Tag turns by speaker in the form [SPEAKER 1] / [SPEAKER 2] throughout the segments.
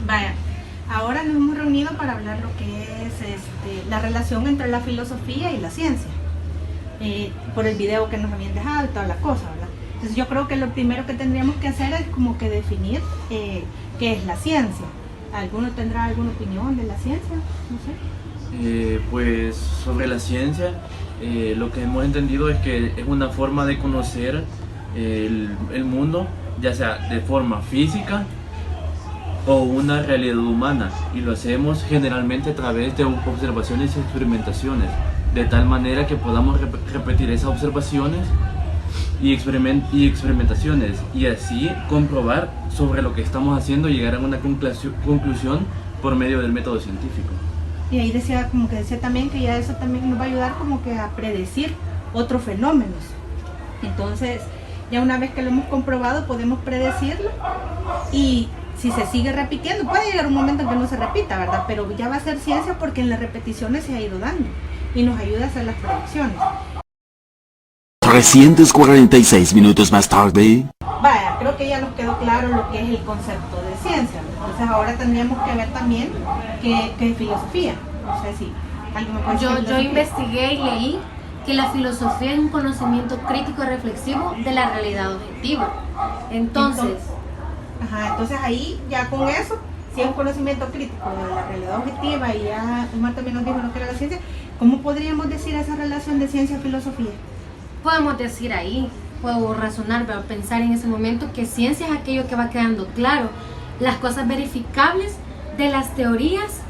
[SPEAKER 1] Vaya, ahora nos hemos reunido para hablar lo que es la relación entre la filosofía y la ciencia, por el video que nos habían dejado y todas las cosas, ¿verdad? Entonces yo creo que lo primero que tendríamos que hacer es como que definir qué es la ciencia. ¿Alguno tendrá alguna opinión de la ciencia? No sé.
[SPEAKER 2] Pues sobre la ciencia, lo que hemos entendido es que es una forma de conocer el mundo, ya sea de forma física o una realidad humana, y lo hacemos generalmente a través de observaciones y experimentaciones, de tal manera que podamos repetir esas observaciones y experimentaciones, y así comprobar sobre lo que estamos haciendo y llegar a una conclusión por medio del método científico.
[SPEAKER 1] Y ahí decía también que ya eso también nos va a ayudar como que a predecir otros fenómenos. Entonces, ya una vez que lo hemos comprobado, podemos predecirlo, y si se sigue repitiendo, puede llegar un momento en que no se repita, ¿verdad? Pero ya va a ser ciencia porque en las repeticiones se ha ido dando y nos ayuda a hacer las predicciones.
[SPEAKER 3] 346 minutos más tarde.
[SPEAKER 1] Vaya, creo que ya nos quedó claro lo que es el concepto de ciencia. Entonces ahora tendríamos que ver también qué es filosofía. No sé si alguien me puede decir.
[SPEAKER 4] Yo investigué y leí que la filosofía es un conocimiento crítico y reflexivo de la realidad objetiva. Entonces
[SPEAKER 1] ahí ya con eso, si es un conocimiento crítico de la realidad objetiva, y ya Omar también nos dijo lo que era la ciencia, ¿cómo podríamos decir esa relación de ciencia y filosofía?
[SPEAKER 4] podemos decir ahí, puedo razonar, pero pensar en ese momento que ciencia es aquello que va quedando claro, las cosas verificables de las teorías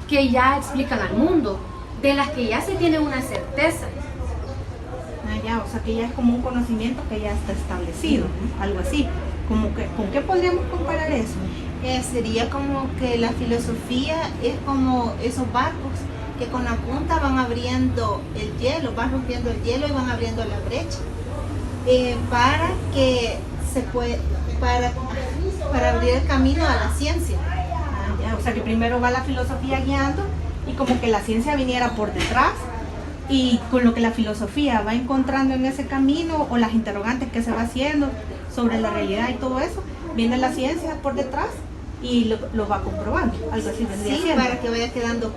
[SPEAKER 4] que ya explican al mundo, de las que ya se tiene una certeza.
[SPEAKER 1] Ya, o sea que ya es como un conocimiento que ya está establecido, algo así. Como que, ¿con qué podríamos comparar eso?
[SPEAKER 5] Sería como que la filosofía es como esos barcos que con la punta van abriendo el hielo, van rompiendo el hielo y van abriendo la brecha para que se puede, para abrir el camino a la ciencia.
[SPEAKER 1] Ya, o sea que primero va la filosofía guiando y como que la ciencia viniera por detrás, y con lo que la filosofía va encontrando en ese camino o las interrogantes que se va haciendo sobre la realidad y todo eso, viene la ciencia por detrás y lo va comprobando, algo así vendría siendo.
[SPEAKER 5] Para que vaya quedando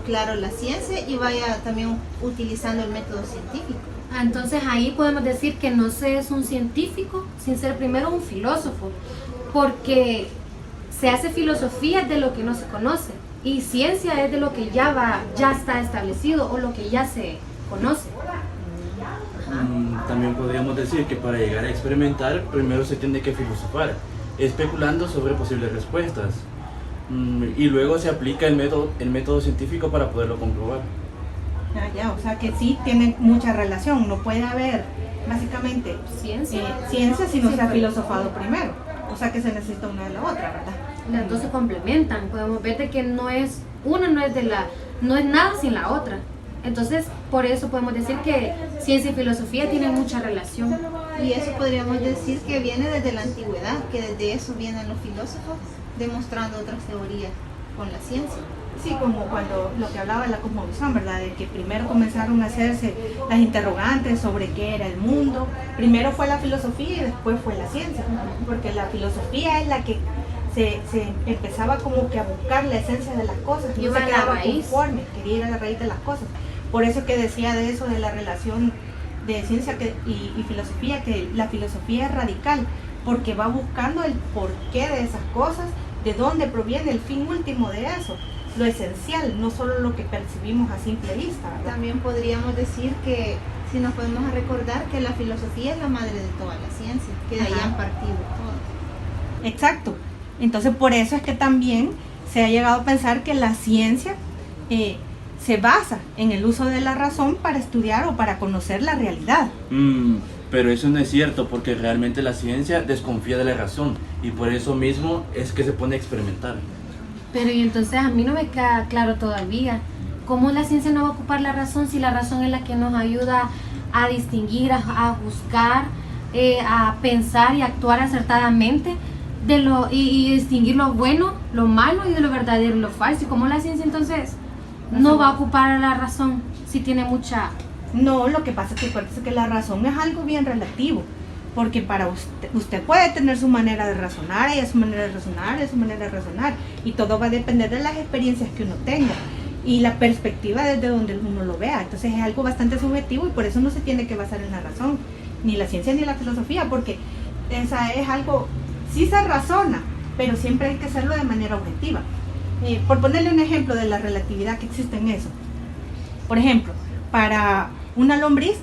[SPEAKER 5] claro la ciencia y vaya también utilizando el método científico.
[SPEAKER 4] Entonces ahí podemos decir que no se es un científico sin ser primero un filósofo, porque se hace filosofía de lo que no se conoce y ciencia es de lo que ya está establecido o lo que ya se conoce.
[SPEAKER 2] También podríamos decir que para llegar a experimentar, primero se tiene que filosofar, especulando sobre posibles respuestas, y luego se aplica el método científico para poderlo comprobar.
[SPEAKER 1] Ya, o sea que sí tiene mucha relación, no puede haber básicamente ciencia si no se ha filosofado primero, o sea que se necesita una de la otra, ¿verdad?
[SPEAKER 4] Las dos se complementan, podemos ver de que una no es nada sin la otra. Entonces, por eso podemos decir que ciencia y filosofía tienen mucha relación.
[SPEAKER 5] Y eso podríamos decir que viene desde la antigüedad, que desde eso vienen los filósofos demostrando otras teorías con la ciencia.
[SPEAKER 1] Sí, como cuando lo que hablaba de la cosmovisión, ¿verdad? De que primero comenzaron a hacerse las interrogantes sobre qué era el mundo. Primero fue la filosofía y después fue la ciencia, porque la filosofía es la que se empezaba como que a buscar la esencia de las cosas, no se quedaba conforme, quería ir a la raíz de las cosas. Por eso que decía de eso, de la relación de ciencia y filosofía, que la filosofía es radical, porque va buscando el porqué de esas cosas, de dónde proviene el fin último de eso, lo esencial, no solo lo que percibimos a simple vista, ¿verdad?
[SPEAKER 5] También podríamos decir que, si nos podemos recordar, que la filosofía es la madre de toda la ciencia, que de ahí han partido todos.
[SPEAKER 1] Exacto. Entonces por eso es que también se ha llegado a pensar que la ciencia se basa en el uso de la razón para estudiar o para conocer la realidad.
[SPEAKER 2] Pero eso no es cierto, porque realmente la ciencia desconfía de la razón y por eso mismo es que se pone a experimentar.
[SPEAKER 4] Pero y entonces a mí no me queda claro todavía cómo la ciencia no va a ocupar la razón si la razón es la que nos ayuda a distinguir, a buscar, a pensar y actuar acertadamente y distinguir lo bueno, lo malo y de lo verdadero y lo falso. ¿Y cómo la ciencia entonces no va a ocupar la razón si tiene mucha?
[SPEAKER 1] No, lo que pasa es que acuérdense que la razón es algo bien relativo. porque para usted puede tener su manera de razonar, ella su manera de razonar, ella su manera de razonar, y todo va a depender de las experiencias que uno tenga y la perspectiva desde donde uno lo vea. Entonces es algo bastante subjetivo y por eso no se tiene que basar en la razón, ni la ciencia ni la filosofía, porque esa es algo, sí se razona, pero siempre hay que hacerlo de manera objetiva. Por ponerle un ejemplo de la relatividad que existe en eso, por ejemplo, para una lombriz,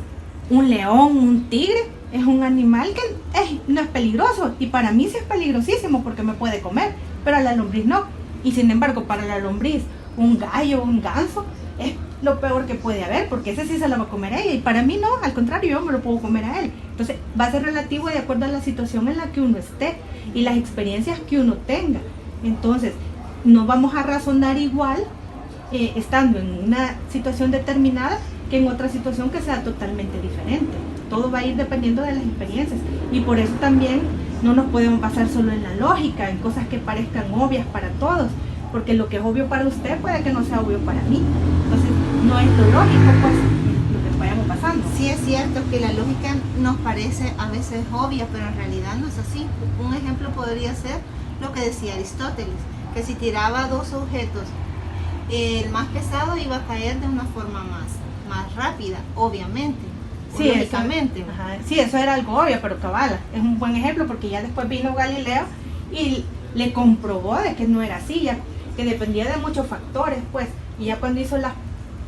[SPEAKER 1] un león, un tigre, es un animal que no es peligroso, y para mí sí es peligrosísimo porque me puede comer, pero a la lombriz no. Y sin embargo, para la lombriz, un gallo, un ganso, es lo peor que puede haber, porque ese sí se la va a comer a ella, y para mí no, al contrario, yo me lo puedo comer a él. Entonces va a ser relativo de acuerdo a la situación en la que uno esté y las experiencias que uno tenga. Entonces no vamos a razonar igual estando en una situación determinada que en otra situación que sea totalmente diferente. Todo va a ir dependiendo de las experiencias, y por eso también no nos podemos basar solo en la lógica, en cosas que parezcan obvias para todos, porque lo que es obvio para usted puede que no sea obvio para mí. Entonces no es lo lógico, pues, lo que vayamos pasando.
[SPEAKER 5] Sí, es cierto que la lógica nos parece a veces obvia, pero en realidad no es así. Un ejemplo podría ser lo que decía Aristóteles, que si tiraba dos objetos, el más pesado iba a caer de una forma más rápida, obviamente.
[SPEAKER 1] Sí,
[SPEAKER 5] lógicamente.
[SPEAKER 1] Sí, eso era algo obvio, pero cabala, es un buen ejemplo, porque ya después vino Galileo y le comprobó de que no era así, ya que dependía de muchos factores, pues, y ya cuando hizo las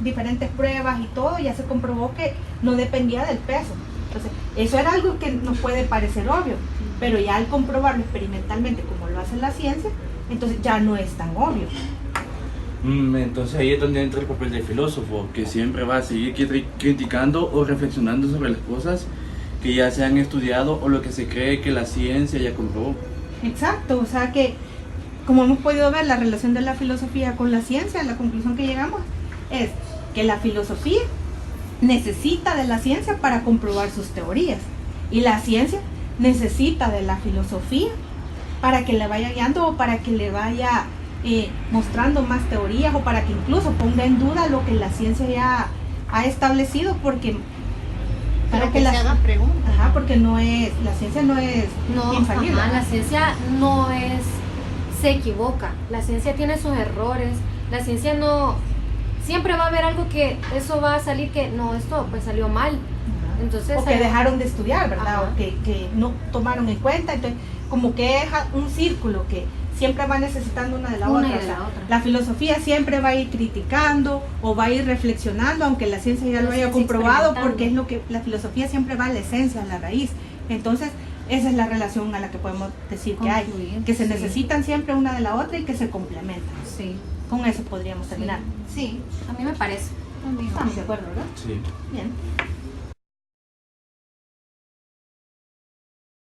[SPEAKER 1] diferentes pruebas y todo, ya se comprobó que no dependía del peso. Entonces, eso era algo que nos puede parecer obvio, pero ya al comprobarlo experimentalmente como lo hace la ciencia, entonces ya no es tan obvio.
[SPEAKER 2] Entonces ahí es donde entra el papel del filósofo, que siempre va a seguir criticando o reflexionando sobre las cosas que ya se han estudiado o lo que se cree que la ciencia ya comprobó.
[SPEAKER 1] Exacto, o sea que, como hemos podido ver, la relación de la filosofía con la ciencia, la conclusión que llegamos es que la filosofía necesita de la ciencia para comprobar sus teorías, y la ciencia necesita de la filosofía para que le vaya guiando o para que le vaya mostrando más teorías, o para que incluso ponga en duda lo que la ciencia ya ha establecido, porque
[SPEAKER 5] para que se hagan preguntas.
[SPEAKER 1] Ajá, porque la ciencia no es infalible.
[SPEAKER 4] La ciencia no es, se equivoca, la ciencia tiene sus errores, la ciencia no, siempre va a haber algo que eso va a salir que no, esto pues salió mal. Entonces,
[SPEAKER 1] o que dejaron de estudiar, ¿verdad?
[SPEAKER 4] Ajá.
[SPEAKER 1] O que no tomaron en cuenta. Entonces, como que es un círculo que siempre va necesitando una de la otra. La filosofía siempre va a ir criticando o va a ir reflexionando, aunque la ciencia ya lo haya comprobado, porque es lo que la filosofía siempre va a la esencia, a la raíz. Entonces, esa es la relación a la que podemos decir que hay, que se necesitan siempre una de la otra y que se complementan.
[SPEAKER 4] Sí.
[SPEAKER 1] Con eso podríamos terminar.
[SPEAKER 5] Sí,
[SPEAKER 4] A mí me parece.
[SPEAKER 1] Estamos de acuerdo, ¿verdad?
[SPEAKER 2] Sí.
[SPEAKER 1] Bien.